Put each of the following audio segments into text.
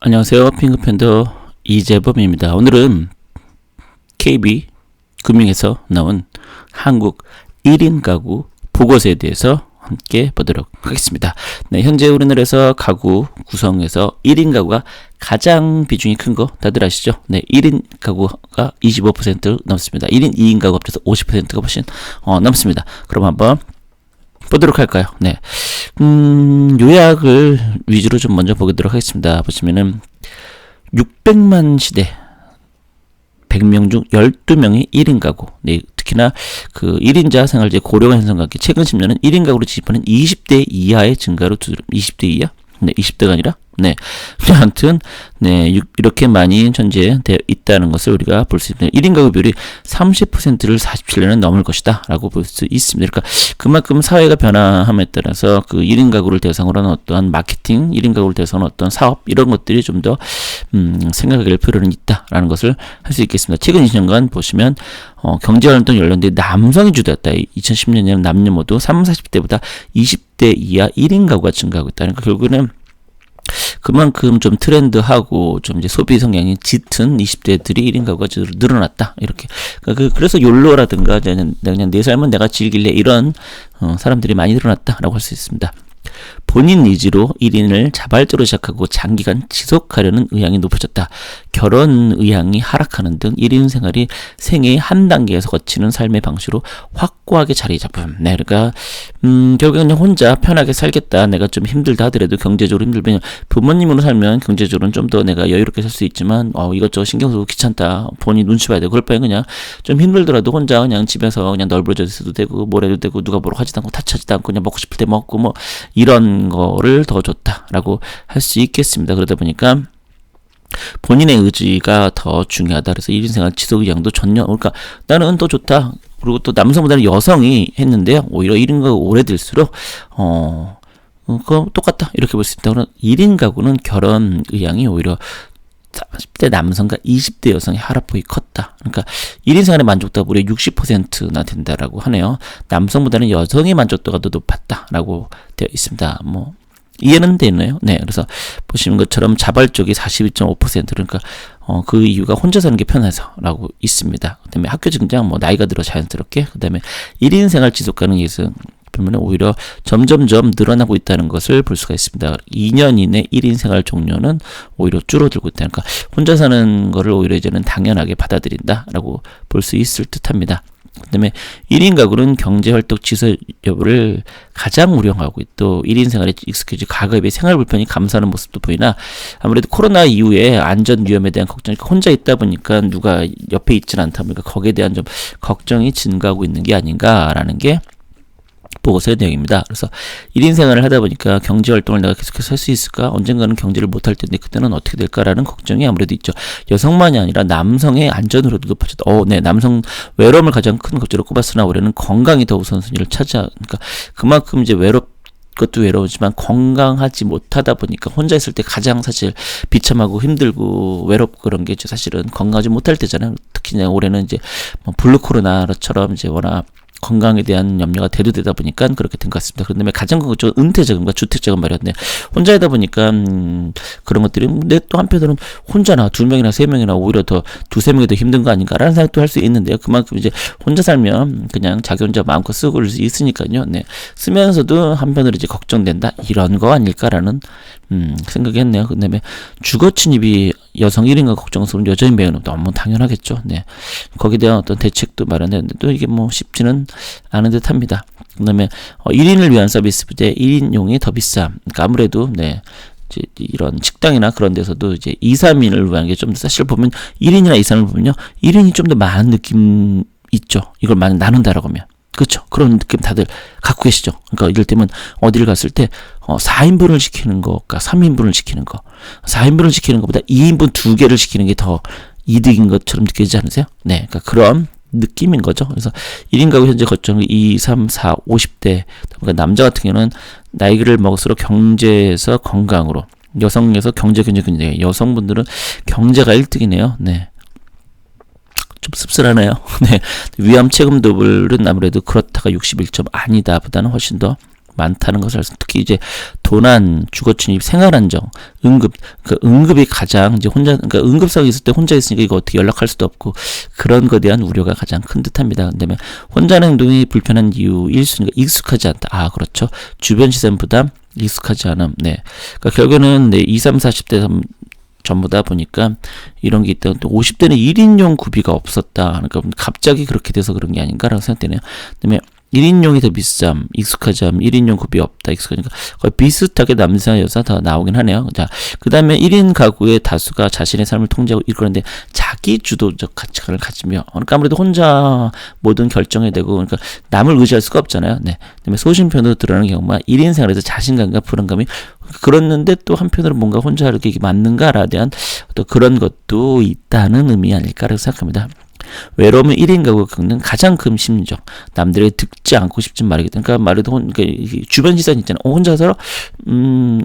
안녕하세요. 핑크팬더 이재범입니다. 오늘은 KB 금융에서 나온 한국 1인 가구 보고서에 대해서 함께 보도록 하겠습니다. 네, 현재 우리나라에서 가구 구성에서 1인 가구가 가장 비중이 큰 거 다들 아시죠? 네, 1인 가구가 25% 넘습니다. 1인 2인 가구 합쳐서 50%가 훨씬 넘습니다. 그럼 한번 보도록 할까요? 네. 요약을 위주로 좀 먼저 보도록 하겠습니다. 보시면은 600만 시대 100명 중 12명이 1인 가구. 네, 특히나 그 1인자 생활재 고령화 현상과 함께 최근 10년은 1인 가구로 진입하는 20대 이하의 증가로 20대 이하? 네, 20대가 아니라 네. 아무튼 네, 이렇게 많이 존재되어 있다는 것을 우리가 볼 수 있습니다. 1인 가구 비율이 30%를 47년은 넘을 것이다 라고 볼 수 있습니다. 그러니까 그만큼 사회가 변화함에 따라서 그 1인 가구를 대상으로 하는 어떠한 마케팅, 1인 가구를 대상으로 어떤 사업 이런 것들이 좀 더 생각할 필요는 있다라는 것을 할 수 있겠습니다. 최근 20년간 보시면 경제활동 연령대 남성이 주도했다. 2010년에는 남녀 모두 30, 40대보다 20대 이하 1인 가구가 증가하고 있다. 그러니까 결국에는 그만큼 좀 트렌드하고 좀 이제 소비 성향이 짙은 20대들이 1인 가구가 늘어났다. 이렇게. 그래서 욜로라든가 그냥 내 삶은 내가 즐길래 이런 사람들이 많이 늘어났다라고 할 수 있습니다. 본인 의지로 1인을 자발적으로 시작하고 장기간 지속하려는 의향이 높아졌다. 결혼 의향이 하락하는 등 1인 생활이 생애의 한 단계에서 거치는 삶의 방식으로 확고하게 자리 잡음. 네, 그러니까 결국은 그냥 혼자 편하게 살겠다. 내가 좀 힘들다 하더라도 경제적으로 힘들면 부모님으로 살면 경제적으로는 좀 더 내가 여유롭게 살 수 있지만 이것저것 신경 쓰고 귀찮다. 본인 눈치 봐야 돼. 그럴 바에 그냥 좀 힘들더라도 혼자 그냥 집에서 그냥 널브러져 있어도 되고 뭘 해도 되고 누가 뭐라고 하지도 않고 타치하지도 않고 그냥 먹고 싶을 때 먹고 뭐 이런 거를 더 좋다라고 할 수 있겠습니다. 그러다 보니까 본인의 의지가 더 중요하다. 그래서 1인 생활 지속 의향도 전혀, 그러니까 나는 더 좋다. 그리고 또 남성보다는 여성이 했는데요. 오히려 1인 가구 오래될수록 그거 똑같다. 이렇게 볼 수 있다. 그런 1인 가구는 결혼 의향이 오히려 30대 남성과 20대 여성의 하락폭이 컸다. 그러니까 1인 생활의 만족도가 무려 60%나 된다라고 하네요. 남성보다는 여성의 만족도가 더 높았다라고 되어 있습니다. 뭐 이해는 되네요. 네, 그래서 보시는 것처럼 자발적이 42.5% 그러니까 그 이유가 혼자 사는 게 편해서라고 있습니다. 그다음에 학교 증장, 뭐 나이가 들어 자연스럽게, 그다음에 1인 생활 지속 가능 예상 보면 오히려 점점점 늘어나고 있다는 것을 볼 수가 있습니다. 2년 이내 1인 생활 종료는 오히려 줄어들고 있다. 그러니까 혼자 사는 거를 오히려 이제는 당연하게 받아들인다라고 볼 수 있을 듯합니다. 그다음에 1인 가구는 경제활동 지속 여부를 가장 우려하고 또 1인 생활에 익숙해진 과거에 비해 생활 불편이 감소하는 모습도 보이나 아무래도 코로나 이후에 안전 위험에 대한 걱정이 혼자 있다 보니까 누가 옆에 있지는 않다 보니까 거기에 대한 좀 걱정이 증가하고 있는 게 아닌가라는 게 보고서의 내용입니다. 그래서 1인 생활을 하다 보니까 경제활동을 내가 계속해서 할 수 있을까? 언젠가는 경제를 못할 텐데 그때는 어떻게 될까라는 걱정이 아무래도 있죠. 여성만이 아니라 남성의 안전으로도 높아졌다. 네, 남성 외로움을 가장 큰 걱정으로 꼽았으나 올해는 건강이 더 우선순위를 그러니까 그만큼 이제 그것도 외로우지만 건강하지 못하다 보니까 혼자 있을 때 가장 사실 비참하고 힘들고 외롭고 그런 게 사실은 건강하지 못할 때잖아요. 특히 올해는 이제 뭐 블루 코로나처럼 이제 워낙 건강에 대한 염려가 대두되다 보니까 그렇게 된 것 같습니다. 그런데 가장 큰 것은 은퇴자금과 주택자금 마련네. 혼자이다 보니까 그런 것들이 근데 또 한편으로는 혼자나 2명이나 3명이나 오히려 더 2-3명이 더 힘든 거 아닌가라는 생각도 할 수 있는데요. 그만큼 이제 혼자 살면 그냥 자기 혼자 마음껏 쓰고 있으니까요. 네. 쓰면서도 한편으로 이제 걱정된다. 이런 거 아닐까라는 생각이 했네요. 그 다음에 주거 침입이 여성 1인가 걱정스러운 여자인 배우는 너무 당연하겠죠. 네. 거기에 대한 어떤 대책도 마련했는데 또 이게 뭐 쉽지는 않은 듯 합니다. 그 다음에 1인을 위한 서비스보다 1인용이 더 비싸. 그러니까 아무래도 네. 이제 이런 식당이나 그런 데서도 이제 2, 3인을 위한 게 좀 사실 보면 1인이나 2, 3을 보면요. 1인이 좀 더 많은 느낌 있죠. 이걸 많이 나눈다라고 하면. 그렇죠. 그런 느낌 다들 갖고 계시죠. 그러니까 이럴 때면 어디를 갔을 때 4인분을 시키는 것과 3인분을 시키는 거. 4인분을 시키는 것보다 2인분 2개를 시키는 게 더 이득인 것처럼 느껴지지 않으세요? 네. 그러니까 그런 느낌인 거죠. 그래서 1인 가구 현재 거점이 2, 3, 4, 50대. 그러니까 남자 같은 경우는 나이를 먹을수록 경제에서 건강으로, 여성에서 경제, 여성분들은 경제가 1등이네요. 네. 좀 씁쓸하네요. 네. 위암 체금 도블은 아무래도 그렇다가 61점 아니다 보다는 훨씬 더 많다는 것을 알수. 특히 이제 도난, 주거침입, 생활안정, 응급, 그 응급이 가장 이제 혼자, 그러니까 응급상황이 있을 때 혼자 있으니까 이거 어떻게 연락할 수도 없고 그런 것에 대한 우려가 가장 큰 듯합니다. 그다음에 혼자는 행동이 불편한 이유 1순위가 익숙하지 않다. 아, 그렇죠. 주변 시선 부담, 익숙하지 않음. 네. 그러니까 결국에는 네, 20, 30, 40대 전부다 보니까 이런 게 있다. 또 50대는 1인용 구비가 없었다. 그러니까 갑자기 그렇게 돼서 그런 게 아닌가라고 생각되네요. 그다음에 1인용이 더 비쌈, 익숙하지 않음, 1인용 구비 없다, 익숙하니까 거의 비슷하게 남자, 여자 다 나오긴 하네요. 자, 그 다음에 1인 가구의 다수가 자신의 삶을 통제하고 이끄는데 자기 주도적 가치관을 가지며, 그러니까 아무래도 혼자 모든 결정이 되고, 그러니까 남을 의지할 수가 없잖아요. 네. 그다음에 소신편으로 드러나는 경우가 1인 생활에서 자신감과 불안감이 그렇는데 또 한편으로 뭔가 혼자 이렇게 맞는가에 대한 또 그런 것도 있다는 의미 아닐까라고 생각합니다. 외로움은 1인 가구가 겪는 가장 큰 심리적, 남들에게 듣지 않고 싶진 말이겠다. 그러니까 말해도 그러니까 주변 시선 있잖아요. 혼자 살아?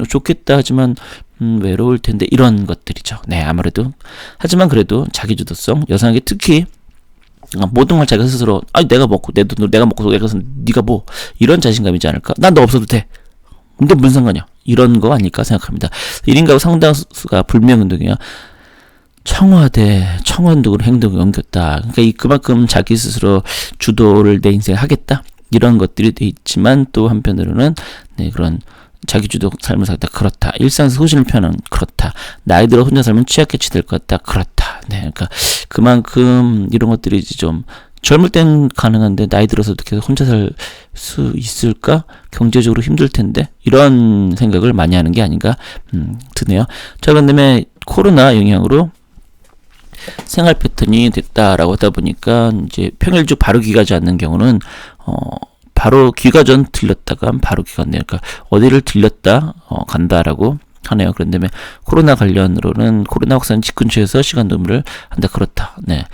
좋겠다 하지만 외로울 텐데 이런 것들이죠. 네, 아무래도. 하지만 그래도 자기주도성, 여성에게 특히 모든 걸 자기가 스스로 내가 먹고 내 돈으로 내가 먹고 내가 네가 뭐 이런 자신감이지 않을까? 난 너 없어도 돼. 근데 무슨 상관이야? 이런 거 아닐까 생각합니다. 1인 가구 상당수가 불매운동이야. 청와대, 청원도 행동을 옮겼다. 그러니까 그만큼 자기 스스로 주도를 내 인생에 하겠다. 이런 것들이 돼 있지만 또 한편으로는 네, 그런 자기 주도 삶을 살다 그렇다. 일상 소신을 표현하는 그렇다. 나이 들어 혼자 살면 취약해치 될 것 같다. 그렇다. 네, 그러니까 그만큼 이런 것들이 좀 젊을 땐 가능한데 나이 들어서 어떻게 혼자 살 수 있을까? 경제적으로 힘들 텐데 이런 생각을 많이 하는 게 아닌가 드네요. 자, 그다음에 코로나 영향으로 생활 패턴이 됐다라고 하다 보니까 이제 평일주 바로 귀 가지 않는 경우는 바로 귀가 전 들렸다가 바로 귀가 안 돼요. 그러니까 어디를 들렸다 간다라고 하네요. 그런 다음에 코로나 관련으로는 코로나 확산 집 근처에서 시간 근무를 한다. 그렇다. 네.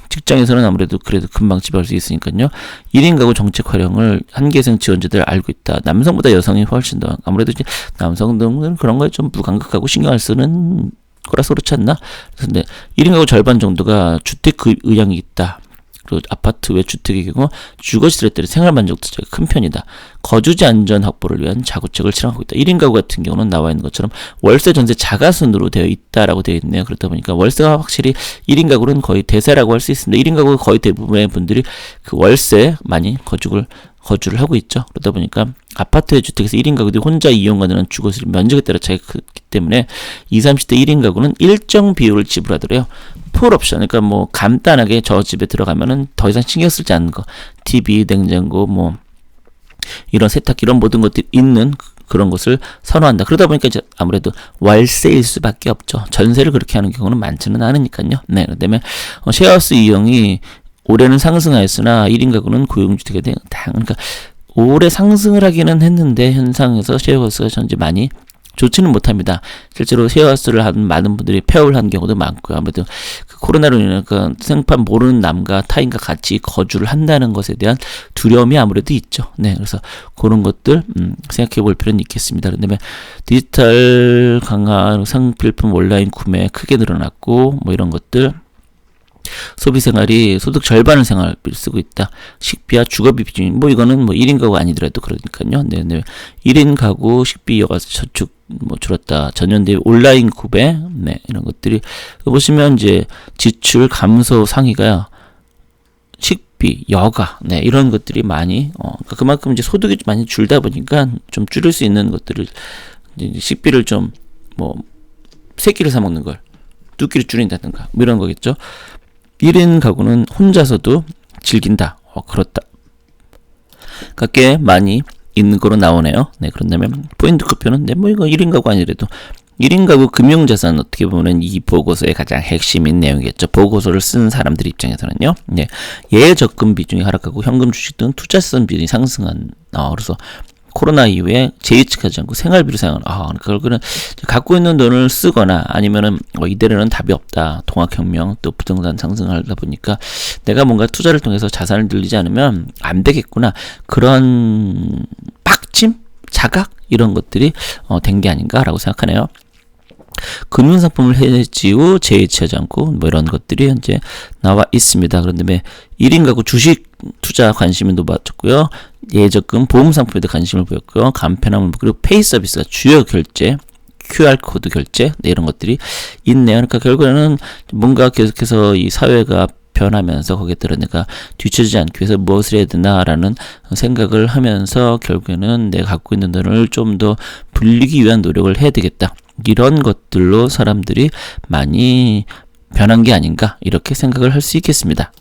직장에서는 아무래도 그래도 금방 집에 갈 수 있으니까요. 1인 가구 정책 활용을 한계생 지원자들 알고 있다. 남성보다 여성이 훨씬 더 아무래도 이제 남성들은 그런 거에 좀 무감각하고 신경을 쓰는 거라서 그렇지 않나? 근데 1인 가구 절반 정도가 주택 그 의향이 있다. 그리고 아파트 외 주택의 경우 주거시설에 따른 생활 만족도가 큰 편이다. 거주지 안전 확보를 위한 자구책을 실행하고 있다. 1인 가구 같은 경우는 나와 있는 것처럼 월세 전세 자가순으로 되어 있다라고 되어 있네요. 그렇다 보니까 월세가 확실히 1인 가구는 거의 대세라고 할 수 있습니다. 1인 가구 거의 대부분의 분들이 그 월세 많이 거주를 하고 있죠. 그러다 보니까 아파트 주택에서 1인 가구들이 혼자 이용하는 주거시설 면적에 따라 차이가 크기 때문에 20, 30대 1인 가구는 일정 비율을 지불하더래요. 풀 옵션, 그러니까 뭐 간단하게 저 집에 들어가면은 더 이상 신경 쓰지 않는 거, TV, 냉장고, 뭐 이런 세탁기 이런 모든 것들이 있는 그런 것을 선호한다. 그러다 보니까 이제 아무래도 월세일 수밖에 없죠. 전세를 그렇게 하는 경우는 많지는 않으니까요. 네, 그다음에 쉐어하우스 이용이 올해는 상승하였으나 1인 가구는 고용주택에 대한 그러니까 올해 상승을 하기는 했는데 현상에서 쉐어하우스가 현재 많이 좋지는 못합니다. 실제로 쉐어하우스를 한 많은 분들이 폐업을 한 경우도 많고요. 아무래도 그 코로나로 인해 그 생판 모르는 남과 타인과 같이 거주를 한다는 것에 대한 두려움이 아무래도 있죠. 네, 그래서 그런 것들 생각해 볼 필요는 있겠습니다. 그다음에 디지털 강화 상필품 온라인 구매 크게 늘어났고 뭐 이런 것들. 소비 생활이 소득 절반을 생활비를 쓰고 있다. 식비와 주거비 비중이 뭐 이거는 뭐 1인 가구 아니더라도 그러니까요. 네. 1인 가구 식비 여가세 저축 뭐 줄었다. 전년대 온라인 구매 네, 이런 것들이 보시면 이제 지출 감소 상위가 식비, 여가 네, 이런 것들이 많이 그러니까 그만큼 이제 소득이 많이 줄다 보니까 좀 줄일 수 있는 것들을 이제 식비를 좀 뭐 세 끼를 사 먹는 걸 두 끼를 줄인다든가 뭐 이런 거겠죠. 1인 가구는 혼자서도 즐긴다. 그렇다. 꽤 많이 있는 거로 나오네요. 네, 그런다면 포인트 쿠표는 네, 뭐 이거 1인 가구 아니래도 1인 가구 금융자산 어떻게 보면 이 보고서의 가장 핵심인 내용이겠죠. 보고서를 쓴 사람들 입장에서는요. 네, 예적금 비중이 하락하고 현금 주식 등 투자성 비중이 상승한. 그래서 코로나 이후에 재이축하지 않고 생활비로 사용하는 그거는 갖고 있는 돈을 쓰거나 아니면은 이대로는 답이 없다. 통화혁명 또 부동산 상승하다 보니까 내가 뭔가 투자를 통해서 자산을 늘리지 않으면 안 되겠구나. 그런 빡침? 자각? 이런 것들이 된 게 아닌가라고 생각하네요. 금융상품을 해지 후 재해치하지 않고 뭐 이런 것들이 현재 나와 있습니다. 그런데 1인 가구 주식 투자 관심이 높아졌고요. 예적금 보험상품에도 관심을 보였고요. 간편함을 그리고 페이 서비스가 주요 결제 QR코드 결제 이런 것들이 있네요. 그러니까 결국에는 뭔가 계속해서 이 사회가 변하면서 거기에 따라 내가 뒤처지지 않기 위해서 무엇을 해야 되나라는 생각을 하면서 결국에는 내가 갖고 있는 돈을 좀 더 불리기 위한 노력을 해야 되겠다. 이런 것들로 사람들이 많이 변한 게 아닌가 이렇게 생각을 할 수 있겠습니다.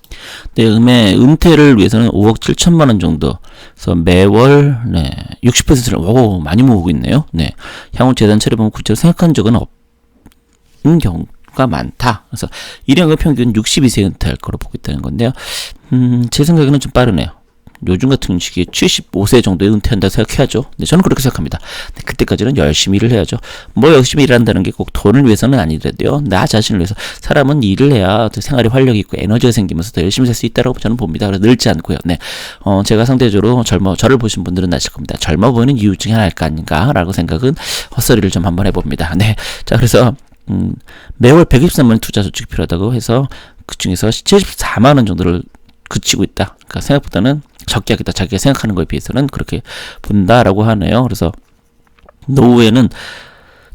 네, 은퇴를 위해서는 5억 7천만 원 정도 그래서 매월 60%를 많이 모으고 있네요. 네, 향후 재단 처리보면 구체로 생각한 적은 없는 경우가 많다. 그래서 1년간 평균 62세 은퇴할 거로 보고 있다는 건데요. 제 생각에는 좀 빠르네요. 요즘 같은 시기에 75세 정도에 은퇴한다 생각해야죠. 네, 저는 그렇게 생각합니다. 네, 그때까지는 열심히 일을 해야죠. 뭐 열심히 일한다는 게 꼭 돈을 위해서는 아니더라도요. 나 자신을 위해서 사람은 일을 해야 생활에 활력이 있고 에너지가 생기면서 더 열심히 살 수 있다고 저는 봅니다. 그래서 늙지 않고요. 네, 제가 상대적으로 저를 보신 분들은 아실 겁니다. 젊어 보이는 이유 중에 하나일까 아닌가라고 생각은 헛소리를 좀 한번 해봅니다. 네, 자 그래서 매월 123만 원 투자 저축이 필요하다고 해서 그 중에서 74만 원 정도를 그치고 있다. 그러니까 생각보다는 적게 하겠다. 자기가 생각하는 거에 비해서는 그렇게 본다라고 하네요. 그래서 노후에는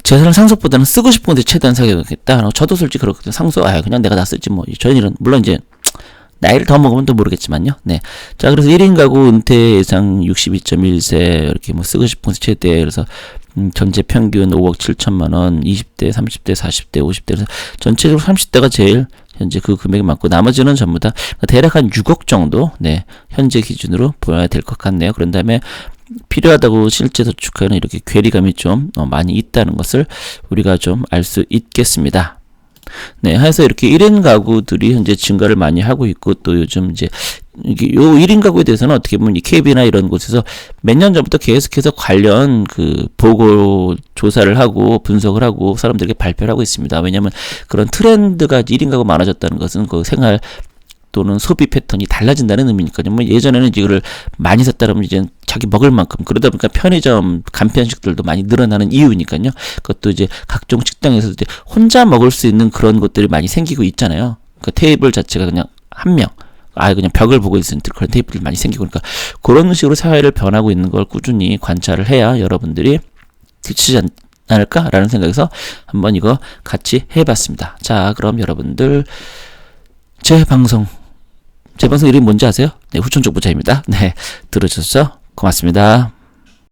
재산을 상속보다는 쓰고 싶은 데 최대한 사용하겠다. 저도 솔직히 그렇거든요. 상속, 그냥 내가 다 쓰지 뭐. 저희 일은 물론 이제 나이를 더 먹으면 또 모르겠지만요. 네. 자, 그래서 1인 가구 은퇴 예상 62.1세 이렇게 뭐 쓰고 싶은 최대 그래서 전체 평균 5억 7천만 원, 20대, 30대, 40대, 50대 그래서 전체적으로 30대가 제일 현재 그 금액이 많고 나머지는 전부 다 대략 한 6억 정도 현재 기준으로 보여야 될 것 같네요. 그런 다음에 필요하다고 실제 저축하는 이렇게 괴리감이 좀 많이 있다는 것을 우리가 좀 알 수 있겠습니다. 네, 해서 이렇게 1인 가구들이 현재 증가를 많이 하고 있고 또 요즘 이제 이게 요 1인 가구에 대해서는 어떻게 보면 이 KB나 이런 곳에서 몇 년 전부터 계속해서 관련 그 보고 조사를 하고 분석을 하고 사람들에게 발표를 하고 있습니다. 왜냐하면 그런 트렌드가 1인 가구 많아졌다는 것은 그 생활 또는 소비 패턴이 달라진다는 의미니까요. 뭐 예전에는 이거를 많이 샀다 그러면 이제 자기 먹을 만큼 그러다 보니까 편의점 간편식들도 많이 늘어나는 이유니까요. 그것도 이제 각종 식당에서 이제 혼자 먹을 수 있는 그런 것들이 많이 생기고 있잖아요. 그 테이블 자체가 그냥 한 명, 그냥 벽을 보고 있는 그런 테이블이 많이 생기고 그러니까 그런 식으로 사회를 변하고 있는 걸 꾸준히 관찰을 해야 여러분들이 뒤치지 않을까라는 생각에서 한번 이거 같이 해봤습니다. 자, 그럼 여러분들 제 방송 이름이 뭔지 아세요? 네, 후천적 부자입니다. 네, 들어주셔서 고맙습니다.